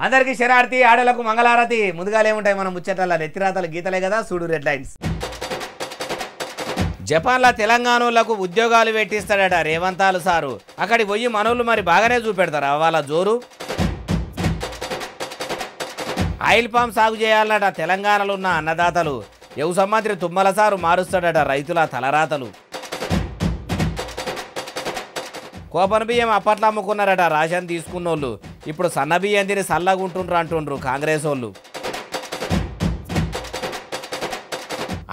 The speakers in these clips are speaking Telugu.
అందరికీ శరారతి ఆడలకు మంగళారతి. ముందుగాలేముంటాయి మనం ముచ్చటల నెత్తిరాతలు గీతలే కదా. చూడు రెడ్ లైన్స్. జపాన్లో తెలంగాణలకు ఉద్యోగాలు పెట్టిస్తాడట రేవంతాలు సారు. అక్కడికి పోయి మనోళ్ళు మరి బాగానే చూపెడతారా వాళ్ళ జోరు. ఆయిల్ పామ్ సాగు చేయాలన్నట తెలంగాణలో ఉన్న అన్నదాతలు. వ్యవసాయ మంత్రి తుమ్మల సారు మారుస్తాడట రైతుల తలరాతలు. కోపన బియ్యం అప్పట్లో అమ్ముకున్నారట రేషన్ తీసుకున్నోళ్ళు. ఇప్పుడు సన్న బియ్యం తిని సల్లగుంటుండ్రు అంటుండ్రు కాంగ్రెస్ వాళ్ళు.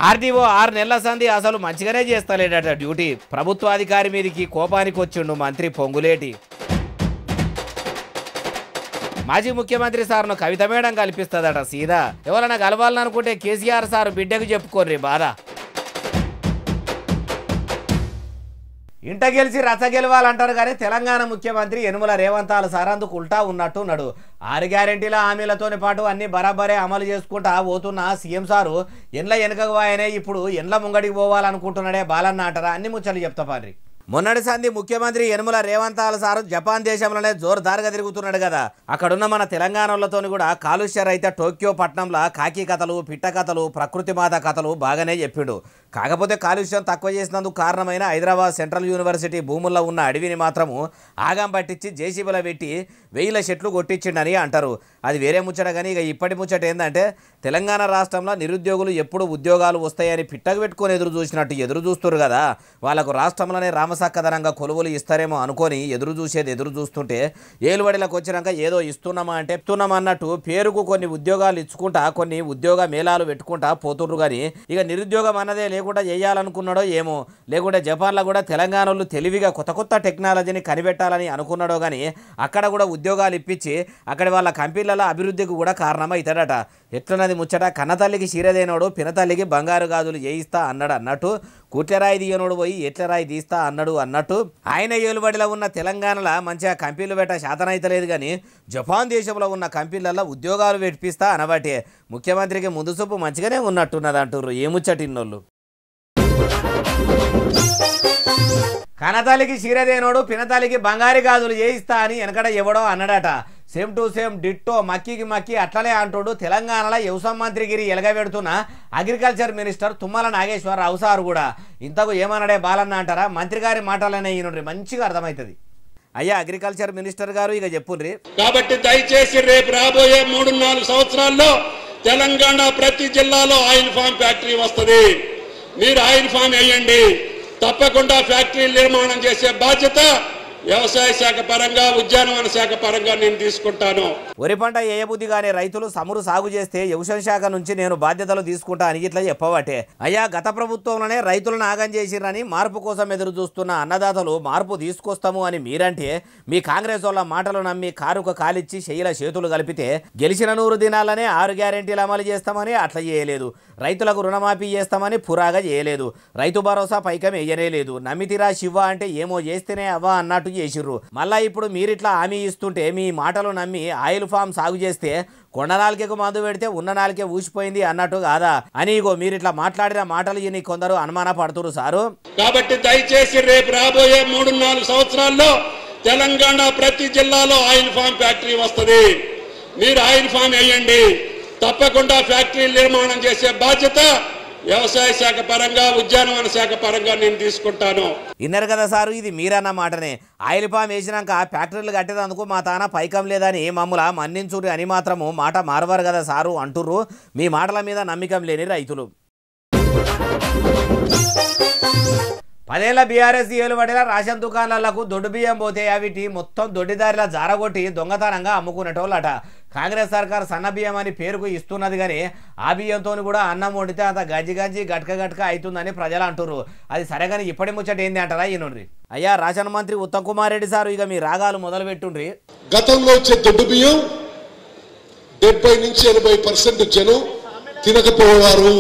ఆర్డీఓ 6 నెలల సంధి అసలు మంచిగానే చేస్తలేడట డ్యూటీ. ప్రభుత్వాధికారి మీదికి కోపానికి వచ్చిండు మంత్రి పొంగులేటి. మాజీ ముఖ్యమంత్రి సార్ను కవిత మేడం కల్పిస్తుందట సీదా. ఎవరైనా కలవాలనుకుంటే కేసీఆర్ సార్ బిడ్డకు చెప్పుకోర్రి బాధ. ఇంట గెలిచి రచ్చ గెలవాలంటారు కానీ తెలంగాణ ముఖ్యమంత్రి యనుమల రేవంతాలు సార్ అందుకు ఉల్టా ఉన్నట్టున్నాడు. 6 గ్యారెంటీల హామీలతోని పాటు అన్ని బరాబరే అమలు చేసుకుంటా పోతున్న సీఎం సారు ఎండ్ల వెనుకకు వాయనే ఇప్పుడు ఎండ్ల ముంగడికి పోవాలనుకుంటున్నాడే బాలన్న అంటారా. అన్ని ముచ్చట్లు చెప్తా పారి. మొన్నటి సంధి ముఖ్యమంత్రి యనుమల రేవంతాలు సారు జపాన్ దేశంలోనే జోరుదారుగా తిరుగుతున్నాడు కదా. అక్కడున్న మన తెలంగాణలతోని కూడా కాలుష్య రహిత టోక్యో పట్టణంలో కాకి కథలు, పిట్ట కథలు, ప్రకృతి మాత కథలు బాగానే చెప్పిండు. కాకపోతే కాలుష్యం తక్కువ చేసినందుకు కారణమైన హైదరాబాద్ సెంట్రల్ యూనివర్సిటీ భూముల్లో ఉన్న అడవిని మాత్రము ఆగం పట్టించి జేసీబీలో పెట్టి 1000 చెట్లు కొట్టించిండని అంటారు. అది వేరే ముచ్చట. కానీ ఇక ఇప్పటి ముచ్చట ఏంటంటే తెలంగాణ రాష్ట్రంలో నిరుద్యోగులు ఎప్పుడు ఉద్యోగాలు వస్తాయని పిట్టకు పెట్టుకొని ఎదురు చూసినట్టు ఎదురు చూస్తారు కదా. వాళ్ళకు రాష్ట్రంలోనే రామసక్కదనంగా కొలువులు ఇస్తారేమో అనుకొని ఎదురు చూస్తుంటే ఏలుబడిలకు వచ్చినాక ఏదో ఇస్తున్నామా అంటే ఇస్తున్నామన్నట్టు పేరుకు కొన్ని ఉద్యోగాలు ఇచ్చుకుంటా కొన్ని ఉద్యోగ మేళాలు పెట్టుకుంటా పోతుర్రు. కానీ ఇక నిరుద్యోగం అన్నదే లేకుండా చేయాలనుకున్నాడో ఏమో, లేకుంటే జపాన్లో కూడా తెలంగాణలో తెలివిగా కొత్త టెక్నాలజీని కనిపెట్టాలని అనుకున్నాడో కానీ అక్కడ కూడా ఉద్యోగాలు ఇప్పించి అక్కడ వాళ్ళ కంపెనీల అభివృద్ధికి కూడా కారణమవుతాడట. ఎట్లన్నది ముచ్చట. కన్నతల్లికి చీరదేనోడు పినతల్లికి బంగారు గాజులు చేయిస్తా అన్నట్టు కూట్లరాయి తీయనోడు పోయి ఎట్లరాయి తీస్తా అన్నట్టు ఆయన ఏలుబడిలో ఉన్న తెలంగాణలో మంచిగా కంపెనీలు పెట్ట శాతనైతలేదు. కానీ జపాన్ దేశంలో ఉన్న కంపెనీలలో ఉద్యోగాలు పెట్టిస్తా అనబట్టే ముఖ్యమంత్రికి ముందు చూపు మంచిగానే ఉన్నట్టున్నది అంటుర్రు ఏ ముచ్చటిన్నోళ్ళు. కన్నతల్లికి చీరదేనోడు పినతల్లికి బంగారు గాజులు చేయిస్తా అని వెనకడ ఎవడో అన్నాడట. సేమ్ టు సేమ్ డిట్టో మక్కి అట్లనే అంటుడు తెలంగాణలో వ్యవసాయ మంత్రిగిరి ఎలగబెడుతున్న agriculture minister Tummala Nageswara Rao sir కూడా. ఇంతకు ఏమన్నాడే బాలన్న అంటారా. మంత్రి గారి మాటలనే ఈయన మంచిగా అర్థమవుతుంది. అయ్యా అగ్రికల్చర్ మినిస్టర్ గారు ఇక చెప్పుర్రి. కాబట్టి దయచేసి రేపు రాబోయే 3-4 సంవత్సరాల్లో తెలంగాణ ప్రతి జిల్లాలో ఆయిల్ ఫామ్ ఫ్యాక్టరీ వస్తుంది. మీరు ఆయిల్ ఫామ్ వేయండి. తప్పకుండా ఫ్యాక్టరీ నిర్మాణం చేసే బాధ్యత వ్యవసాయ శాఖ పరంగా ఉద్యానవన శాఖ పరంగా నేను తీసుకుంటాను. వరి పంట వేయబుద్ధి కానీ రైతులు సమురు సాగు చేస్తే వ్యవసాయ శాఖ నుంచి నేను బాధ్యతలు తీసుకుంటా అని ఇట్లా చెప్పబట్టే. అయ్యా గత ప్రభుత్వంలోనే రైతులను ఆగం చేసిరని మార్పు కోసం ఎదురు చూస్తున్న అన్నదాతలు మార్పు తీసుకొస్తాము అని మీరంటే మీ కాంగ్రెస్ వాళ్ళ మాటలు నమ్మి కారుకు కాలిచ్చి చెయ్యిల చేతులు కలిపితే గెలిచిన 100 దినాలనే 6 గ్యారెంటీలు అమలు చేస్తామని అట్లా చేయలేదు. రైతులకు రుణమాఫీ చేస్తామని పురాగా చేయలేదు. రైతు భరోసా పైకం వేయలేదు. నమ్మితిరా శివ అంటే ఏమో చేస్తేనే అవ్వా అన్నట్టు చేసిర్రు. మళ్ళా ఇప్పుడు మీరిట్లా హామీ ఇస్తుంటే మీ మాటలు నమ్మి ఆయిల్ ఫామ్ సాగు చేస్తే కొండ నాలికకు మందు పెడితే ఉన్న నాలికే ఊసిపోయింది అన్నట్టు కాదా అని ఇగో మీరిట్లా మాట్లాడిన మాటలు ఇని కొందరు అనుమాన పడుతురు సారు. కాబట్టి దయచేసి రేపు రాబోయే 3-4 సంవత్సరాల్లో తెలంగాణ ప్రతి జిల్లాలో ఆయిల్ ఫామ్ ఫ్యాక్టరీ వస్తుంది. మీరు ఆయిల్ ఫామ్ వేయండి. తప్పకుండా ఫ్యాక్టరీ నిర్మాణం చేసే బాధ్యత వ్యవసాయ శాఖ పరంగా ఉద్యానవన శాఖ పరంగా నేను తీసుకుంటాను. విన్నారు కదా సారు. ఇది మీరన్న మాటనే. ఆయిల్ పామ్ వేసినాక ఫ్యాక్టరీలు కట్టేందుకు మా తాన పైకం లేదని మమ్ముల మన్నించురు అని మాత్రము మాట మారవారు కదా సారు అంటుర్రు మీ మాటల మీద నమ్మకం లేని రైతులు. 10 ఏళ్ల బీఆర్ఎస్ ఏలుబడిల రేషన్ దుకాణాలకు దొడ్డు బియ్యం పోతే అవిటి మొత్తం దొడ్డిదారిలా జారగొట్టి దొంగతనంగా అమ్ముకునేటోళ్ళట. కాంగ్రెస్ సర్కార్ సన్న బియ్యం అని పేరుకు ఇస్తున్నది కానీ ఆ బియ్యంతో కూడా అన్నం వండితే అంత గంజి గట్క అవుతుందని ప్రజలు అంటుర్రు. అది సరేగాని ఇప్పటి ముచ్చట ఏంది అంటారా ఈయనుండ్రి. అయ్యా రేషన్ మంత్రి ఉత్తమ్ కుమార్ రెడ్డి సారు ఇక మీ రాగాలు మొదలు పెట్టుండ్రి. గతంలో వచ్చే దొడ్డు బియ్యం 70-80% జనం తినకపోవారు.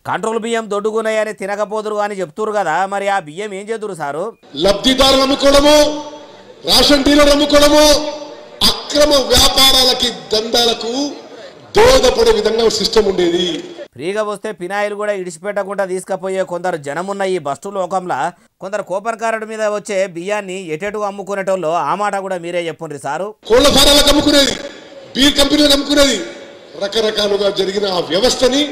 కంట్రోల్ బియ్యం దొడ్డుకున్నాయని తినకపోదురు అని చెప్తురు కదా. మరి ఆ బియ్యం ఏం చేదురు సారు. లబ్ధిదారులు అమ్ముకోవడము, రేషన్ డీలర్ అమ్ముకోవడము, అక్రమ వ్యాపారాలకి దందాలకు దోహదపడే విధంగా సిస్టమ్ ఉండేది. ఫ్రీగా వస్తే పినాయిలు కూడా ఇడిచిపెట్టకుండా తీసుకుపోయే కొందరు జనమున్న ఈ బస్సు లోకంలో కొందరు కూపన్ కార్డు మీద వచ్చే బియ్యాన్ని ఎటెటు అమ్ముకునేటోళ్ళు ఆ మాట కూడా మీరే చెప్పుండ్రి సారు. కోళ్ల ఫారాలకు అమ్ముకునేది, బీర్ కంపెనీలకు అమ్ముకునేది, రకరకాలుగా జరిగిన ఆ వ్యవస్థని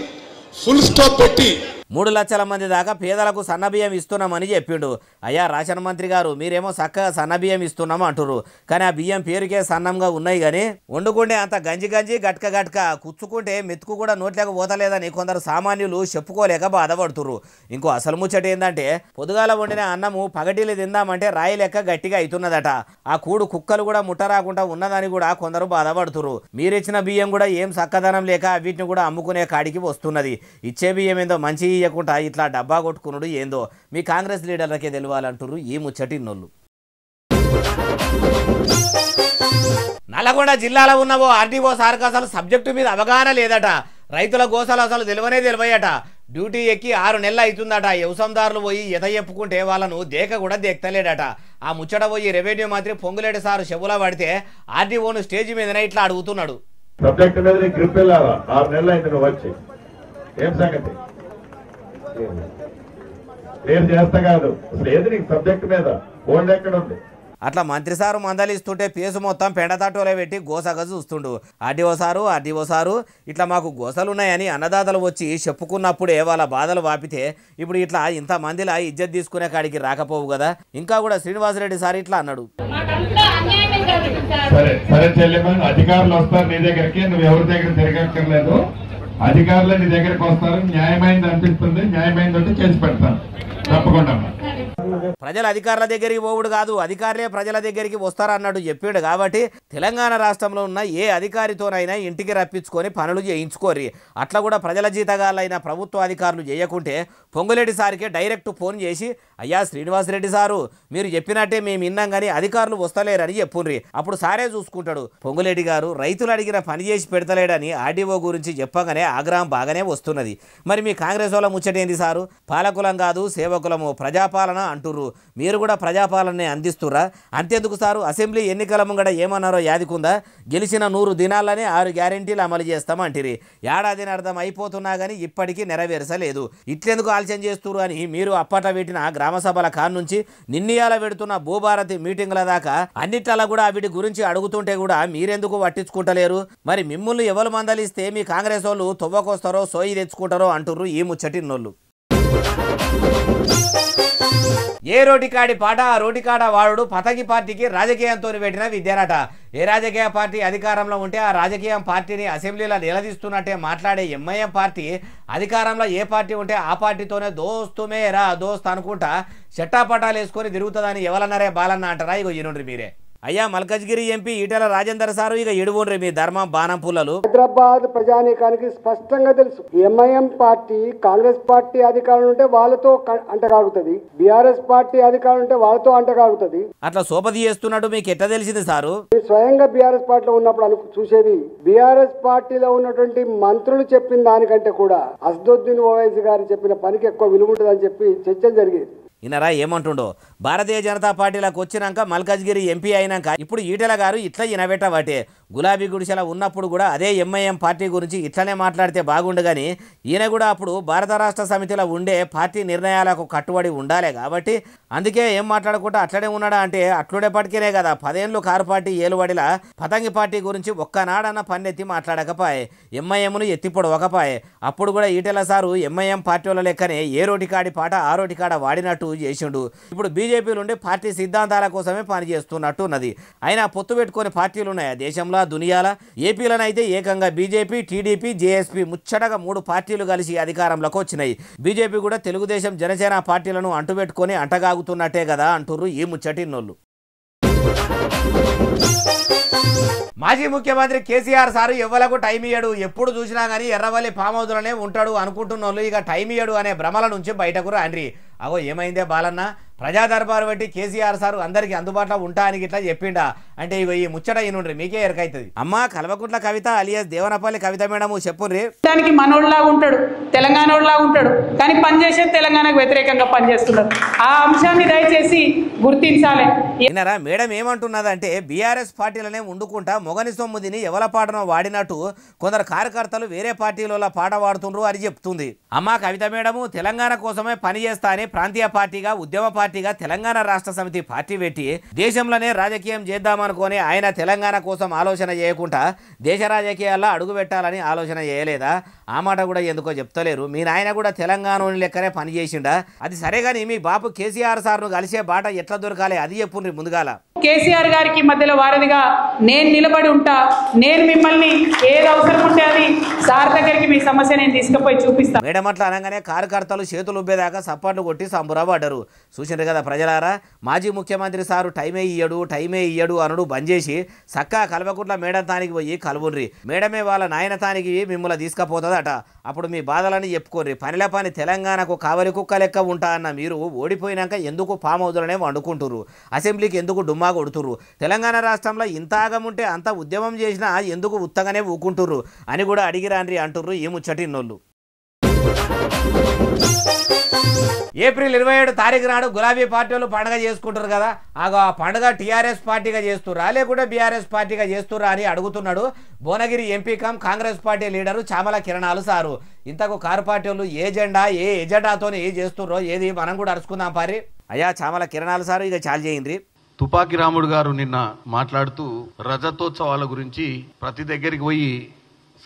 ఫుల్ స్టాప్ పెట్టి 3 లక్షల మంది దాకా పేదలకు సన్నబియ్యం ఇస్తున్నామని చెప్పిండు. అయ్యా రేషన్ మంత్రి గారు, మీరేమో చక్కగా సన్నబియ్యం ఇస్తున్నాము అంటున్నారు, కానీ ఆ బియ్యం పేరుకే సన్నంగా ఉన్నాయి కానీ వండుకుంటే అంత గంజి గట్క కుచ్చుకుంటే మెతుకు కూడా నోట్లేక పోతలేదని కొందరు సామాన్యులు చెప్పుకోలేక బాధపడుతుర్రు. ఇంకో అసలు ముచ్చట ఏంటంటే పొద్దుగాల వండిన అన్నము పగటిలు తిందామంటే రాయి లెక్క గట్టిగా అవుతున్నదట. ఆ కూడు కుక్కలు కూడా ముట్టరాకుండా ఉన్నదని కూడా కొందరు బాధపడుతుర్రు. మీరిచ్చిన బియ్యం కూడా ఏం చక్కదనం లేక వీటిని కూడా అమ్ముకునే కాడికి వస్తున్నది. ఇచ్చే బియ్యం ఏందో మంచి ఇయ్యకుండా ఇట్లా డబ్బా కొట్టుకున్నాడు ఏందో మీ కాంగ్రెస్ లీడర్లకే తెలియాలంటారు ఈ ముచ్చటిన్నోళ్ళు. నల్లగొండ జిల్లాలో ఉన్నవో ఆర్టీఓ సార్కు అసలు సబ్జెక్టు మీద అవగాహన లేదట. రైతుల గోసలు అసలు తెలియట. డ్యూటీ ఎక్కి 6 నెలలు అవుతుందట. వ్యవసాయదారులు పోయి ఎత చెప్పుకుంటే వాళ్ళను దేక కూడా దేక్తలేడట. ఆ ముచ్చట పోయి రెవెన్యూ మంత్రి పొంగులేటి సారు చెవులా పడితే ఆర్టీఓను స్టేజ్ మీదనే ఇట్లా అడుగుతున్నాడు. సబ్జెక్ట్ మీద గ్రిప్ వెళ్ళాలా? 6 నెలలు అయింది నువ్వు వచ్చి, ఏం సంగతి? నేను చేస్తా కాదు, అసలు ఏది నీకు సబ్జెక్ట్ మీద ఓల్డ్ ఎక్కడ ఉంది? అట్లా మంత్రి సారు మందలిస్తుంటే పేసు మొత్తం పెండతాటోలే పెట్టి గోసగా చూస్తుండు. ఆర్టీఓ సారు ఇట్లా మాకు గోసలున్నాయని అన్నదాతలు వచ్చి చెప్పుకున్నప్పుడే వాళ్ళ బాధలు వాపితే ఇప్పుడు ఇట్లా ఇంతమందిలా ఇజ్జత్ తీసుకునే కాడికి రాకపోవు కదా. ఇంకా కూడా శ్రీనివాసరెడ్డి సార్ ఇట్లా అన్నాడు. సరే చెల్లెమ్మ, అధికారులు వస్తారు నీ దగ్గరికి, నువ్వు ఎవరి దగ్గర తిరగక్కర్లేదు. అధికారులు నీ దగ్గరకు వస్తారు, న్యాయమైంది అనిపిస్తుంది, న్యాయమైంది అంటే చేసి పెడతాను తప్పకుండా. ప్రజల అధికారుల దగ్గరికి పోవుడు కాదు, అధికారులే ప్రజల దగ్గరికి వస్తారన్నట్టు చెప్పాడు. కాబట్టి తెలంగాణ రాష్ట్రంలో ఉన్న ఏ అధికారితోనైనా ఇంటికి రప్పించుకొని పనులు చేయించుకోరి. అట్లా కూడా ప్రజల జీతగాళ్ళైన ప్రభుత్వ అధికారులు చేయకుంటే పొంగులేటి సార్కే డైరెక్ట్ ఫోన్ చేసి, అయ్యా శ్రీనివాసరెడ్డి సారు మీరు చెప్పినట్టే మేము విన్నాం కానీ అధికారులు వస్తలేరని చెప్పుండ్రి, అప్పుడు సారే చూసుకుంటాడు. పొంగులేటి గారు రైతులు అడిగిన పని చేసి పెడతలేడని ఆర్డీఓ గురించి చెప్పగానే ఆగ్రహం బాగానే వస్తున్నది. మరి మీ కాంగ్రెస్ వాళ్ళ ముచ్చటేంది సారు? పాలకులం కాదు సేవకులము, ప్రజాపాలన అంటుర్రు. మీరు కూడా ప్రజాపాలనే అందిస్తురా? అంతేందుకు సారు, అసెంబ్లీ ఎన్నికల ముంగడ ఏమన్నారో యాదికుందా? గెలిచిన 100 దినాలనే 6 గ్యారెంటీలు అమలు చేస్తామంటిరి. ఏడాదిని అర్థం అయిపోతున్నా కానీ ఇప్పటికీ నెరవేర్చలేదు. ఇట్లెందుకు ఆలస్యం చేస్తున్నారు అని మీరు అప్పట పెట్టిన గ్రామ సభల కాన్నుంచి నిన్నయాల పెడుతున్న భూభారతి మీటింగ్ల దాకా అన్నిట్లా కూడా వీటి గురించి అడుగుతుంటే కూడా మీరెందుకు పట్టించుకుంటలేరు? మరి మిమ్మల్ని ఎవరు మందలిస్తే మీ కాంగ్రెస్ వాళ్ళు తొవ్వకొస్తారో సోయి తెచ్చుకుంటారో అంటుర్రు ఈ ముచ్చటిన్నోళ్ళు. ఏ రోటికాడి పాట ఆ రోటికాడ వాడు పతకి పార్టీకి రాజకీయంతో పెట్టిన విద్యారట. ఏ రాజకీయ పార్టీ అధికారంలో ఉంటే ఆ రాజకీయ పార్టీని అసెంబ్లీలో నిలదీస్తున్నట్టే మాట్లాడే ఎంఐఎం పార్టీ అధికారంలో ఏ పార్టీ ఉంటే ఆ పార్టీతోనే దోస్తుమే రా దోస్త్ అనుకుంటా చెట్టాపటాలు వేసుకొని తిరుగుతుందని ఎవరన్నారే బాలన్న అంటారా? ఇగో ఈనుండ్రి మీరే. అయ్యా మల్కజ్గిరి ఎంపీ ఈటెల రాజేందర్ సారు ఇక ఎడువుండ్రి మీ ధర్మం బాణం పుల్లలు. హైదరాబాద్ ప్రజానీకానికి స్పష్టంగా తెలుసు, ఎంఐఎం పార్టీ కాంగ్రెస్ పార్టీ అధికారులు ఉంటే వాళ్ళతో అంటగాగుతుంది, బీఆర్ఎస్ పార్టీ అధికారులు ఉంటే వాళ్ళతో అంటగాగుతుంది. అట్లా సోపది చేస్తున్నట్టు మీకు ఎట్లా తెలిసింది సారు? స్వయంగా బీఆర్ఎస్ పార్టీలో ఉన్నప్పుడు చూసేది, బీఆర్ఎస్ పార్టీలో ఉన్నటువంటి మంత్రులు చెప్పిన దానికంటే కూడా అసదుద్దీన్ ఓవైసీ గారు చెప్పిన పనికి ఎక్కువ విలువ ఉంటుందని చెప్పి చర్చలు జరిగేది. ఇనరా ఏమంటుండో, భారతీయ జనతా పార్టీలకు వచ్చినాక మల్కజ్గిరి ఎంపీ అయినాక ఇప్పుడు ఈటెల గారు ఇట్లా ఇనబెట్టబట్టే. గులాబీ గుడిసెల ఉన్నప్పుడు కూడా అదే ఎంఐఎం పార్టీ గురించి ఇట్లనే మాట్లాడితే బాగుండు కానీ ఈయన కూడా అప్పుడు భారత రాష్ట్ర సమితిలో ఉండే పార్టీ నిర్ణయాలకు కట్టుబడి ఉండాలి కాబట్టి అందుకే ఏం మాట్లాడకుండా అట్లనే ఉన్నాడా అంటే అట్లుడేపటికేనే కదా 10 ఏళ్ళు కారు పార్టీ ఏలుబడిలా పతంగి పార్టీ గురించి ఒక్కనాడన్న పన్నెత్తి మాట్లాడకపోయే, ఎంఐఎంను ఎత్తిపొడవకపోయే. అప్పుడు కూడా ఈటెల సారు ఎంఐఎం పార్టీల లెక్కనే ఏ రోటికాడి పాట ఆ రోటికాడ వాడినట్టు చేసిండు. ఇప్పుడు బీజేపీలు ఉండే పార్టీ సిద్ధాంతాల కోసమే పనిచేస్తున్నట్టు ఉన్నది. అయినా పొత్తు పెట్టుకునే పార్టీలు ఉన్నాయా దేశంలో దునియాల? ఏపీలనైతే ఏకంగా బీజేపీ టీడీపీ జేఎస్పీ ముచ్చటగా 3 పార్టీలు కలిసి అధికారంలోకి వచ్చినాయి. బీజేపీ కూడా తెలుగుదేశం జనసేన పార్టీలను అంటుపెట్టుకొని అంటగాగుతున్నట్టే కదా అంటుర్రు ఈ ముచ్చటిన్నోళ్ళు. మాజీ ముఖ్యమంత్రి కేసీఆర్ సారు ఎవ్వలకు టైం ఇయ్యడు, ఎప్పుడు చూసినా కానీ ఎర్రవల్లి ఫామ్ హౌస్లోనే ఉంటాడు అనుకుంటున్న వాళ్ళు ఇక టైం ఇయ్యడు అనే భ్రమల నుంచి బయటకు రాండ్రి. అగో ఏమైందే బాలన్న, ప్రజా దర్బారు బట్టి కేసీఆర్ సార్ అందరికి అందుబాటులో ఉంటానికి ఇట్లా చెప్పిండా అంటే ఇగో ఈ ముచ్చట ఈనుండ్రి మీకే ఎరకైతుంది. అమ్మ కల్వకుంట్ల కవిత అలియాస్ దేవనపల్లి కవిత మేడం చెప్పుర్రి. దానికి మనోళ్ళలాగా ఉంటాడు, తెలంగాణోళ్ళలాగా ఉంటాడు, కానీ పనిచేసేది తెలంగాణకు వ్యతిరేకంగా పనిచేస్తున్నాడు. ఆ అంశాన్ని దయచేసి గుర్తించాలి. విన్నారా మేడం ఏమంటున్నదంటే బీఆర్ఎస్ పార్టీలనే ఉండుకుంటా మొగని సొమ్ముదిని ఎవల పాటనో వాడినట్టు కొందరు కార్యకర్తలు వేరే పార్టీల పాట వాడుతుండ్రు అని చెప్తుంది. అమ్మ కవిత మేడము తెలంగాణ కోసమే పనిచేస్తా అని ప్రాంతీయ పార్టీగా ఉద్యమ పార్టీగా తెలంగాణ రాష్ట్ర సమితి పార్టీ పెట్టి దేశంలోనే రాజకీయం చేద్దామనుకొని ఆయన తెలంగాణ కోసం ఆలోచన చేయకుండా దేశ రాజకీయాల్లో అడుగు పెట్టాలని ఆలోచన చేయలేదా? ఆ మాట కూడా ఎందుకో చెప్తలేరు. మీ నాయన కూడా తెలంగాణ లెక్కనే పనిచేసిండా? అది సరే కానీ మీ బాపు కేసీఆర్ సార్ను కలిసే బాట ఎట్లా దొరకాలి అది చెప్పుండ్రి ముందుగాల. కేసీఆర్ గారికి మధ్యలో వారధిగా నేను నిలబడి ఉంటా. నేను మిమ్మల్ని ఏది అవసరం ఉంటే అది సార్ దగ్గరికి మీ సమస్య నేను తీసుకుపోయి చూపిస్తా. మేడం అట్లా అనగానే కార్యకర్తలు చేతులు ఉబ్బేదాకా సప్పట్లు కొట్టి సంబురపడ్డారు. చూసిండ్రు కదా ప్రజలారా, మాజీ ముఖ్యమంత్రి సారు టైమే ఇయ్యడు అనుడు బంద్ చేసి సక్కా కల్వకుంట్ల మేడం తానికి పోయి కలువుర్రి. మేడమే వాళ్ళ నాయన తానికి మిమ్మల్ని తీసుకుపోతుందట. అప్పుడు మీ బాధలని చెప్పుకోర్రి. పనిల పని తెలంగాణకు కావలి కుక్క లెక్క ఉంటా అన్న మీరు ఓడిపోయినాక ఎందుకు ఫామ్ హౌజ్లోనే వండుకుంటుర్రు? అసెంబ్లీకి ఎందుకు డుమ్మా కొడుతుర్రు? తెలంగాణ రాష్ట్రంలో ఇంత ఆగముంటే అంత ఉద్యమం చేసినా ఎందుకు ఉత్తగానే ఊకుంటుర్రు అని కూడా అడిగిరాండ్రి అంటుర్రు ఈ ముచ్చటిన్నోళ్ళు. ఏప్రిల్ 27 తారీఖు నాడు గులాబీ పార్టీలు పండుగ చేసుకుంటారు కదా, ఆ పండుగ టీఆర్ఎస్ పార్టీగా చేస్తుర్రా లేకుంటే బీఆర్ఎస్ పార్టీగా చేస్తుర్రా అని అడుగుతున్నాడు Bhuvanagiri MP come Congress party leader Chamala కిరణాలు సారు. ఇంతకు కారు పార్టీ వాళ్ళు ఏ ఎజెండాతో చేస్తుర్రో ఏది మనం కూడా అరుచుకుందాం పారి. అయ్యా చామల కిరణాలు సారు ఇక చాలు చేయండి. తుపాకి రాముడు గారు నిన్న మాట్లాడుతూ రజతోత్సవాల గురించి ప్రతి దగ్గరికి పోయి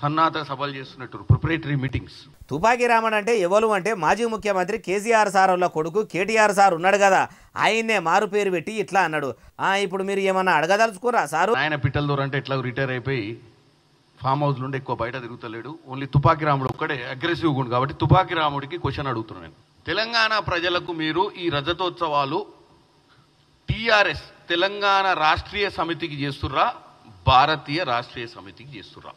సన్నాహక సభలు చేస్తున్నట్టు ప్రిపరేటరీ మీటింగ్స్. తుపాకి రామన్ అంటే ఎవరు అంటే మాజీ ముఖ్యమంత్రి కేసీఆర్ సార్ వాళ్ళ కొడుకు కేటీఆర్ సార్ ఉన్నాడు కదా, ఆయన్నే మారు పేరు పెట్టి ఇట్లా అన్నాడు. ఇప్పుడు మీరు ఏమన్నా అడగదలుచుకోరా సారు? ఆయన పిట్టల దూరం అంటే ఎట్లా రిటైర్ అయిపోయి ఫామ్ హౌస్ నుండి ఎక్కువ బయట తిరుగుతలేడు. ఓన్లీ తుపాకి రాముడు ఒక్కడే అగ్రెసివ్గా ఉంది కాబట్టి తుపాకి రాముడికి క్వశ్చన్ అడుగుతున్నాను నేను. తెలంగాణ ప్రజలకు మీరు ఈ రజతోత్సవాలు టీఆర్ఎస్ తెలంగాణ రాష్ట్రీయ సమితికి చేస్తుర్రా, భారతీయ రాష్ట్రీయ సమితికి చేస్తుర్రా?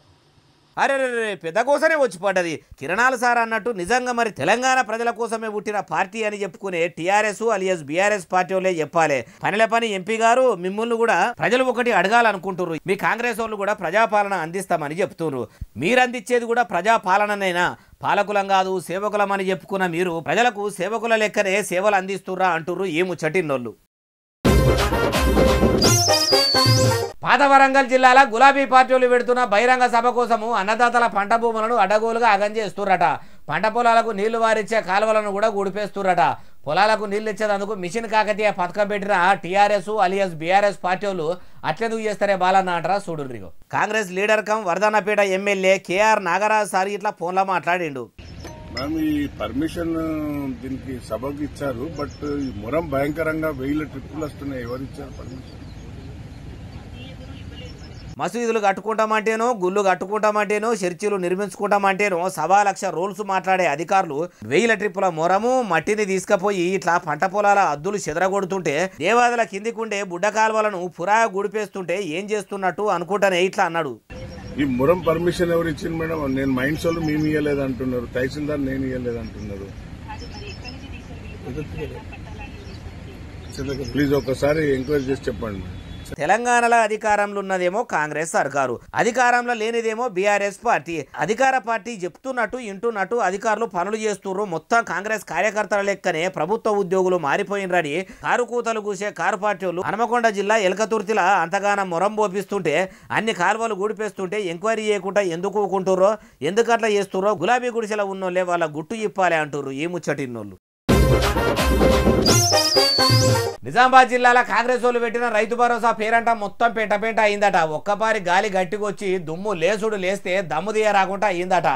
అరే పెద్ద కోసమే వచ్చి పడ్డది. కిరణాలు సార్ అన్నట్టు నిజంగా మరి తెలంగాణ ప్రజల కోసమే పుట్టిన పార్టీ అని చెప్పుకునే టీఆర్ఎస్ అలియాస్ బీఆర్ఎస్ పార్టీ వాళ్ళే చెప్పాలి. పనిల పని ఎంపీ గారు మిమ్మల్ని కూడా ప్రజలు ఒకటి అడగాలనుకుంటున్నారు. మీ కాంగ్రెస్ వాళ్ళు కూడా ప్రజాపాలన అందిస్తామని చెప్తున్నారు. మీరు అందించేది కూడా ప్రజాపాలననైనా, పాలకులం కాదు సేవకులం అని చెప్పుకున్న మీరు ప్రజలకు సేవకుల లెక్కనే సేవలు అందిస్తుర్రా అంటుర్రు ఈ ముచ్చటిన్నోళ్ళు. పాత వరంగల్ జిల్లాల గులాబీ పార్టీలు పెడుతున్న బహిరంగ సభ కోసము అన్నదాతల పంట భూములను అడ్డగోలుగా అగం చేస్తుర్రట. పంట పొలాలకు నీళ్లు వారిచ్చే కాలువలను కూడా ఊడిపేస్తుర్రట. పొలాలకు నీళ్లు ఇచ్చేందుకు మిషన్ కాకతీయ పథకం పెట్టిన టీఆర్ఎస్ అలియాస్ బీఆర్ఎస్ పార్టీలు అట్లెందుకు చేస్తారే బాలన్న అంటారా చూడుర్రి. Congress leader cum Wardhannapet MLA KR Nagaraj sir ఇట్లా ఫోన్లో మాట్లాడిండు. మ్యామ్ ఈ పర్మిషన్ దీనికి సభకు ఇచ్చారు, బట్ ఈ మొరం భయంకరంగా 1000 ట్రిప్పులు వస్తున్నాయి. ఎవరు ఇచ్చారు పర్మిషన్? మసీదులు కట్టుకుంటామంటేనో, గుళ్ళు కట్టుకుంటామంటేనో, చర్చిలు నిర్మించుకుంటామంటేనో 1,00,000 రూల్స్ మాట్లాడే అధికారులు 1000 ట్రిప్పుల మొరము మట్టిని తీసుకుపోయి ఇట్లా పంట పొలాల అద్దులు చెదరగొడుతుంటే, దేవాదుల కిందికుండే బుడ్డ కాలువలను పురాగా గుడిపేస్తుంటే ఏం చేస్తున్నట్టు అనుకుంటానే ఇట్లా అన్నాడు. ఈ మొరం పర్మిషన్ ఎవరు ఇచ్చింది మేడం? నేను మైండ్స్ వాళ్ళు మేము ఇవ్వలేదంటున్నారు, తహసీల్దార్ నేను ఇవ్వలేదంటున్నారు. ప్లీజ్ ఒకసారి ఎంక్వైరీ చేసి చెప్పండి. తెలంగాణలో అధికారంలో ఉన్నదేమో కాంగ్రెస్ సర్కారు, అధికారంలో లేనిదేమో బీఆర్ఎస్ పార్టీ. అధికార పార్టీ చెప్తున్నట్టు ఇంటున్నట్టు అధికారులు పనులు చేస్తున్నారు. మొత్తం కాంగ్రెస్ కార్యకర్తల లెక్కనే ప్రభుత్వ ఉద్యోగులు మారిపోయినరని కారు కూతలు కూసే కారు పార్టీలు హనుమకొండ జిల్లా ఎలకతుర్తిల అంతగానం మొరం పోపిస్తుంటే, అన్ని కాలువలు గూడిపేస్తుంటే ఎంక్వైరీ చేయకుండా ఎందుకు ఊకుంటుర్రో, ఎందుకట్లా చేస్తుర్రో గులాబీ గుడిసెల ఉన్నోళ్ళే వాళ్ళ గుట్టు ఇప్పాలి అంటుర్రు ఈ ముచ్చటిన్నోళ్ళు. నిజామాబాద్ జిల్లాలో కాంగ్రెస్ వాళ్ళు పెట్టిన రైతు భరోసా పేరంట మొత్తం పెంట అయిందట. ఒక్కపారి గాలి గట్టికొచ్చి దుమ్ము లేసుడు లేస్తే దమ్ము తీయ రాకుండా అయిందట.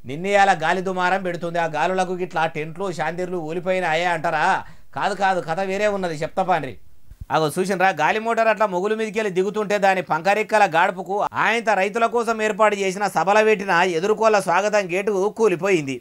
నిన్నయాల గాలి దుమారం పెడుతుంది. ఆ గాలులకు ఇట్లా టెంట్లు శాంతిర్లు ఊలిపోయిన అయ్యా అంటారా? కాదు కథ వేరే ఉన్నది చెప్తాపాన్రి. అగో చూసినరా, గాలి మోటార్ అట్లా మొగులు మీదకెళ్ళి దిగుతుంటే దాని పంకరెక్కల గాడుపుకు ఆయన రైతుల కోసం ఏర్పాటు చేసిన సభల పెట్టిన ఎదుర్కోళ్ల స్వాగతం గేటు కూలిపోయింది.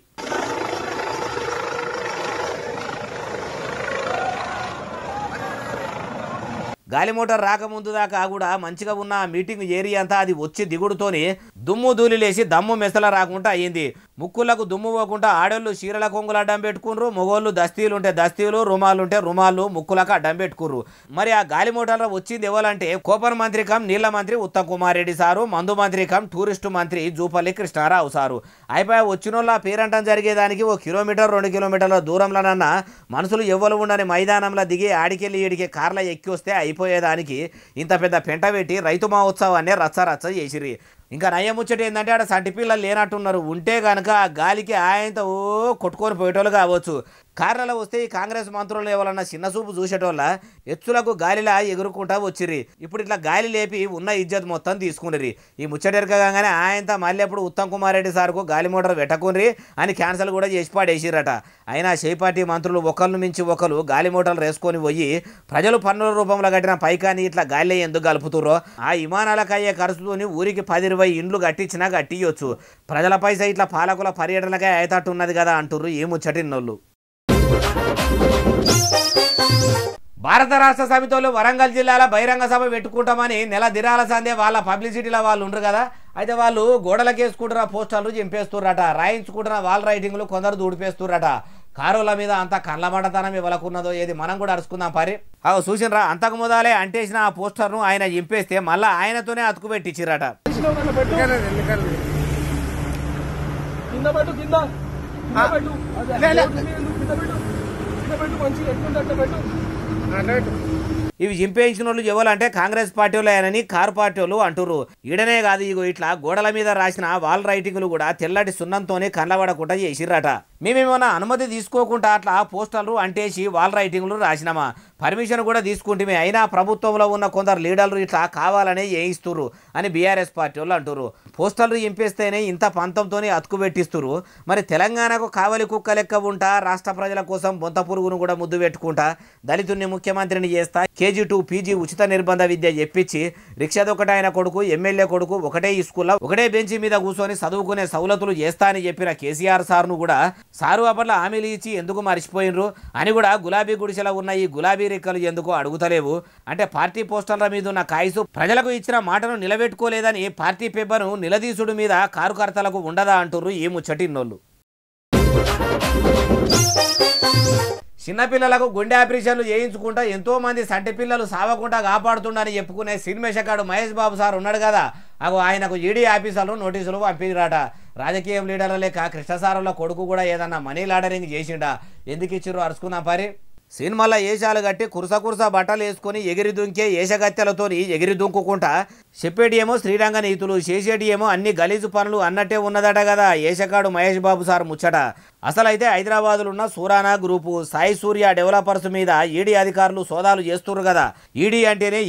గాలి మోటార్ రాకముందు దాకా కూడా మంచిగా ఉన్న మీటింగ్ ఏరియా అంతా అది వచ్చి దిగుడుతోని దుమ్ము ధూళిలేసి దమ్ము మెసల రాకుండా అయ్యింది. ముక్కులకు దుమ్ము పోకుండా ఆడోళ్ళు చీరల కొంగులు అడ్డం పెట్టుకున్నారు, మొగోళ్ళు దస్తీలు ఉంటే దస్తీలు, రుమాలు ఉంటే రుమాలు ముక్కులకు అడ్డం పెట్టుకుర్రు. మరి ఆ గాలి మోటార్లో వచ్చింది ఎవరంటే కోపర్ మంత్రి కం నీళ్ల మంత్రి ఉత్తమ్ కుమార్ రెడ్డి సారు, మందు మంత్రి కం టూరిస్టు మంత్రి జూపల్లి కృష్ణారావు సారు. అయిపోయి వచ్చినోళ్ళ పేరంటం జరిగేదానికి 1 కిలోమీటర్ 2 కిలోమీటర్ల దూరంలోనన్నా మనుషులు ఎవ్వరు ఉండని మైదానంలో దిగి ఆడికెళ్ళి ఈడికి కార్ల ఎక్కి వస్తే అయిపోయేదానికి ఇంత పెద్ద పెంట పెట్టి రైతు మహోత్సవాన్ని రచ్చ చేసిరి. ఇంకా నయ్యముచ్చట ఏంటంటే ఆడ సంటి పిల్లలు లేనట్టున్నారు. ఉంటే కనుక ఆ గాలికి ఆయనతో కొట్టుకొని పోయేటోళ్ళు కావచ్చు. కార్లలో వస్తే ఈ కాంగ్రెస్ మంత్రులు ఎవరన్నా చిన్న చూపు చూసేటోళ్ళ ఎత్తులకు గాలిలా ఎగురుకుంటా వచ్చిర్రి. ఇప్పుడు ఇట్లా గాలి లేపి ఉన్న ఇజ్జత్ మొత్తం తీసుకునిరి. ఈ ముచ్చటెరకగానే ఆయనతో మళ్ళీ ఎప్పుడు ఉత్తమ్ కుమార్ రెడ్డి సార్కు గాలి మోటార్ పెట్టుకుని అని క్యాన్సల్ కూడా చేసి పాడేసిరట. అయినా చేపార్టీ మంత్రులు ఒకళ్ళు మించి ఒకరు గాలి మోటార్లు వేసుకొని పోయి ప్రజలు పన్నుల రూపంలో కట్టిన పైకాని ఇట్లా గాలిలో ఎందుకు కలుపుతుర్రో, ఆ విమానాలకు అయ్యే ఖర్చుతోని ఊరికి 10-20 ఇండ్లు కట్టించినా కట్టియొచ్చు. ప్రజల పైసా ఇట్లా పాలకుల పర్యటనకే అయ్యేటట్టు ఉన్నది కదా అంటుర్రు ఈ ముచ్చటిన్నోళ్ళు. భారత రాష్ట్ర సమితిలో వరంగల్ జిల్లాలో బహిరంగ సభ పెట్టుకుంటామని నెల దినాల సందే వాళ్ళ పబ్లిసిటీలో వాళ్ళు ఉండరు కదా. అయితే వాళ్ళు గోడలకు వేసుకుంటున్న పోస్టర్లు చింపేస్తుర్రట, రాయించుకుంటున్న వాల్ రైటింగ్లు కొందరు దూడిపేస్తుర్రట. కారుల మీద అంత కళ్ళమటతనం ఇవ్వలకున్నదో ఏది మనం కూడా అరుచుకుందాం పరి. చూసినరా అంతకు మొదలే అంటేసిన ఆ పోస్టర్ను ఆయన చింపేస్తే మళ్ళీ ఆయనతోనే అతుకు పెట్టించిరట. ఇవి చింపేయించిన వాళ్ళు ఎవరంటే కాంగ్రెస్ పార్టీ వాళ్ళని కారు పార్టీ వాళ్ళు అంటుర్రు. ఈడనే కాదు, ఇగో ఇట్లా గోడల మీద రాసిన వాల్ రైటింగ్లు కూడా తెల్లటి సున్నంతోనే కళ్ళబడకుండా చేసిర్రట. మేమేమన్నా అనుమతి తీసుకోకుండా అట్లా పోస్టర్లు అంటేసి వాల్ రైటింగ్లు రాసినామా, పర్మిషన్ కూడా తీసుకుంటే అయినా ప్రభుత్వంలో ఉన్న కొందరు లీడర్లు ఇట్లా కావాలనే చేయిస్తుర్రు అని బీఆర్ఎస్ పార్టీ వాళ్ళు అంటుర్రు. పోస్టర్లు చింపేస్తేనే ఇంత పంతంతోనే అతుకు పెట్టిస్తుర్రు. మరి తెలంగాణకు కావలి కుక్క లెక్క ఉంటా, రాష్ట్ర ప్రజల కోసం బొంత పురుగును కూడా ముద్దు పెట్టుకుంటా, దళితుడిని ముఖ్యమంత్రిని చేస్తా, KG2 PG ఉచిత నిర్బంధ విద్య చెప్పించి రిక్షాదొకటి ఆయన కొడుకు ఎమ్మెల్యే కొడుకు ఒకటే స్కూల్లో ఒకటే బెంచి మీద కూర్చొని చదువుకునే సౌలతులు చేస్తా అని చెప్పిన కేసీఆర్ సార్ను కూడా సారు అప్పట్లో హామీలు ఇచ్చి ఎందుకు మర్చిపోయినరు అని కూడా గులాబీ గుడిసెలో ఉన్న ఈ గులాబీ రెక్కలు ఎందుకు అడుగుతలేవు అంటే పార్టీ పోస్టర్ల మీద ఉన్న కాయసు ప్రజలకు ఇచ్చిన మాటను నిలబెట్టుకోలేదని పార్టీ పేపర్ను నిలదీసుడు మీద కారుకర్తలకు ఉండదా అంటుర్రు ఈ ముచ్చటిన్నోళ్ళు. చిన్నపిల్లలకు గుండె ఆపరేషన్లు చేయించుకుంటా ఎంతో మంది సంటి పిల్లలు సావకుండా కాపాడుతుండని చెప్పుకునే సినిమేషకాడు మహేష్ బాబు సార్ ఉన్నాడు కదా, ఆయనకు ఈడీ ఆఫీసర్లు నోటీసులు పంపిరాట. రాజకీయ లీడర్ల లేక కృష్ణసారంలో కొడుకు కూడా ఏదన్నా మనీ లాడరింగ్ చేసిండా, ఎందుకు ఇచ్చిర్రు అరుచుకుందాం పరి. సినిమాలో ఏషాలు కట్టి కురుస బట్టలు వేసుకొని ఎగిరి దుంకే ఏషగత్తెలతో ఎగిరి దుంకుకుంటా చెప్పేటియేమో శ్రీరంగ నీతులు, చేసేటియేమో అన్ని గలీజు పనులు అన్నట్టే ఉన్నదట కదా ఏషకాడు మహేష్ బాబు సార్ ముచ్చట. అసలైతే హైదరాబాద్లో ఉన్న సూరానా గ్రూపు, సాయి సూర్య డెవలపర్స్ మీద ఈడీ అధికారులు సోదాలు చేస్తున్నారు కదా. ఈడీ అంటేనే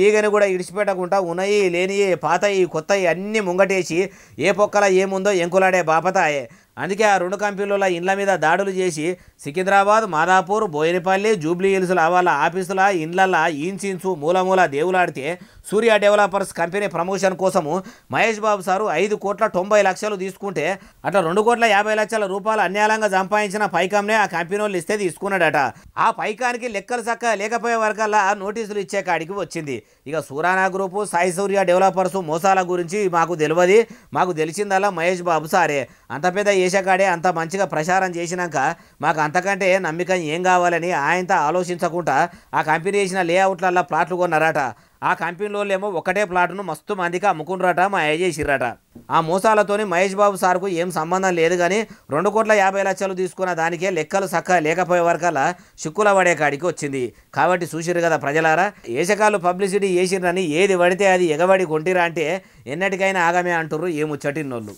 ఈగను కూడా ఇడిచిపెట్టకుండా ఉన్నాయి లేనియే పాతయి కొత్తయి అన్ని ముంగటేసి ఏ పొక్కల ఏముందో ఎంకులాడే బాపతాయే. అందుకే ఆ 2 కంపెనీల ఇండ్ల మీద దాడులు చేసి సికింద్రాబాద్, మాదాపూర్, బోయినపల్లి, జూబ్లీ హిల్స్ల వాళ్ళ ఆఫీసుల ఇండ్లల్లో ఈన్సిన్స్ మూల దేవులాడితే సూర్య డెవలపర్స్ కంపెనీ ప్రమోషన్ కోసము మహేష్ బాబు సారు 5,90,00,000 తీసుకుంటే అట్లా 2,50,00,000 రూపాయలు అన్యాయంగా సంపాదించిన పైకంనే ఆ కంపెనీ వాళ్ళు ఇస్తే తీసుకున్నాడట. ఆ పైకానికి లెక్కలు చక్క లేకపోయే వరకల్లా నోటీసులు ఇచ్చే కాడికి వచ్చింది. ఇక సూరానా గ్రూపు, సాయి సూర్య డెవలపర్స్ మోసాల గురించి మాకు తెలియదు, మాకు తెలిసిందల్లా మహేష్ బాబు సారే. అంత పెద్ద ఏషకాడే అంత మంచిగా ప్రచారం చేసినాక మాకు అంతకంటే నమ్మిక ఏం కావాలని ఆయనతో ఆలోచించకుండా ఆ కంపెనీ చేసిన లేఅవుట్లల్లో ప్లాట్లు కొన్నారట. ఆ కంపెనీలోనేమో ఒకటే ప్లాట్ను మస్తు మందికి అమ్ముకుంటారట, మాయ చేసిర్రట. ఆ మోసాలతోని మహేష్ బాబు సార్కు ఏం సంబంధం లేదు కానీ 2,50,00,000 తీసుకున్న దానికే లెక్కలు చక్క లేకపోయే వరకల్లా చిక్కుల పడే కాడికి వచ్చింది. కాబట్టి చూసిరు కదా ప్రజలారా, ఏషకాలు పబ్లిసిటీ చేసిరని ఏది పడితే అది ఎగబడి కొంటిరా అంటే ఎన్నటికైనా ఆగమే అంటుర్రు ఏ ముచ్చటిన్నోళ్ళు.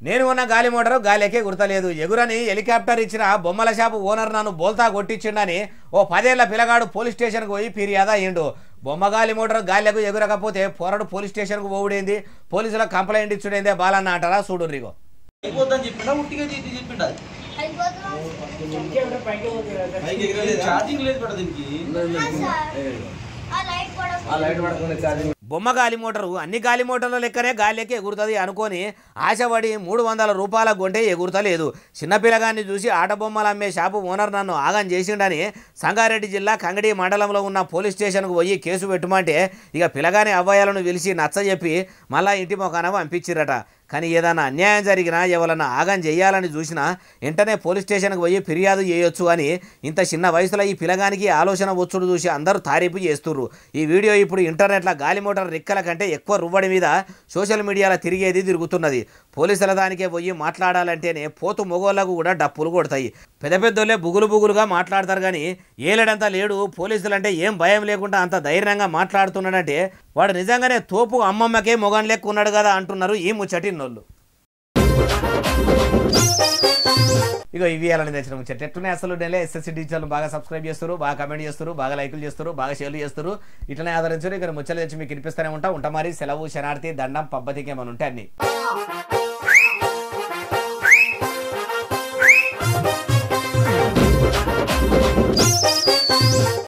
నేను ఉన్న గాలి మోటారు గాలికే గుర్తలేదు, ఎగురని హెలికాప్టర్ ఇచ్చిన బొమ్మల షాపు ఓనర్ నన్ను బోల్తా కొట్టించిండని ఓ 10 ఏళ్ల పిల్లగాడు పోలీస్ స్టేషన్కి పోయి ఫిర్యాదు అయ్యిండు. బొమ్మ గాలి మోటారు గాలికు ఎగురకపోతే పోరడు పోలీస్ స్టేషన్కు పోవుడేంది, పోలీసులకు కంప్లైంట్ ఇచ్చుడేందే బాలన్న అంటారా చూడుర్రిగో. బొమ్మ గాలి మోటారు అన్ని గాలి మోటార్ల లెక్కనే గాలికి ఎగురుతుంది అనుకొని ఆశపడి 300 రూపాయల గొంటే ఎగురుతలేదు. చిన్నపిల్లగాన్ని చూసి ఆట బొమ్మలు అమ్మే షాపు ఓనర్ నన్ను ఆగం చేసిండని సంగారెడ్డి జిల్లా కంగడి మండలంలో ఉన్న పోలీస్ స్టేషన్కు పోయి కేసు పెట్టమంటే ఇక పిల్లగాని అవ్వయాలను పిలిచి నచ్చజెప్పి మళ్ళా ఇంటి మొఖాన పంపించిరట. కానీ ఏదైనా అన్యాయం జరిగినా ఎవరన్నా ఆగం చేయాలని చూసినా వెంటనే పోలీస్ స్టేషన్కి పోయి ఫిర్యాదు చేయొచ్చు అని ఇంత చిన్న వయసులో ఈ పిల్లగానికి ఆలోచన వచ్చుడు చూసి అందరూ తారీఫు చేస్తుర్రు. ఈ వీడియో ఇప్పుడు ఇంటర్నెట్లో గాలి మోటార్ రెక్కల కంటే ఎక్కువ రువ్వడి మీద సోషల్ మీడియాలో తిరుగుతున్నది. పోలీసుల దానికే పోయి మాట్లాడాలంటేనే పోతు మొగోళ్ళకు కూడా డప్పులు కొడతాయి. పెద్ద పెద్దోళ్ళే బుగులుగా మాట్లాడతారు కానీ ఏలేడంతా లేడు. పోలీసులంటే ఏం భయం లేకుండా అంత ధైర్యంగా మాట్లాడుతున్నాడంటే వాడు నిజంగానే తోపు అమ్మమ్మకే మొగం లెక్క ఉన్నాడు కదా అంటున్నారు ఈ ముచ్చటిన్నోళ్ళు. ఇక ఇవి అలానే తెచ్చిన ముచ్చట ఎట్లనే అసలు ఎస్ఎస్సీ డిజిటల్ బాగా సబ్స్క్రైబ్ చేస్తారు, బాగా కమెంట్ చేస్తారు, బాగా లైకులు చేస్తారు, బాగా షేర్లు చేస్తారు. ఇట్లనే ఆదరించారు. ఇక్కడ ముచ్చలు తెచ్చి మీకు వినిపిస్తూనే ఉంటా మరి. సెలవు, శనార్థి, దండం, పబ్బతికి ఏమైనా ఉంటే అన్ని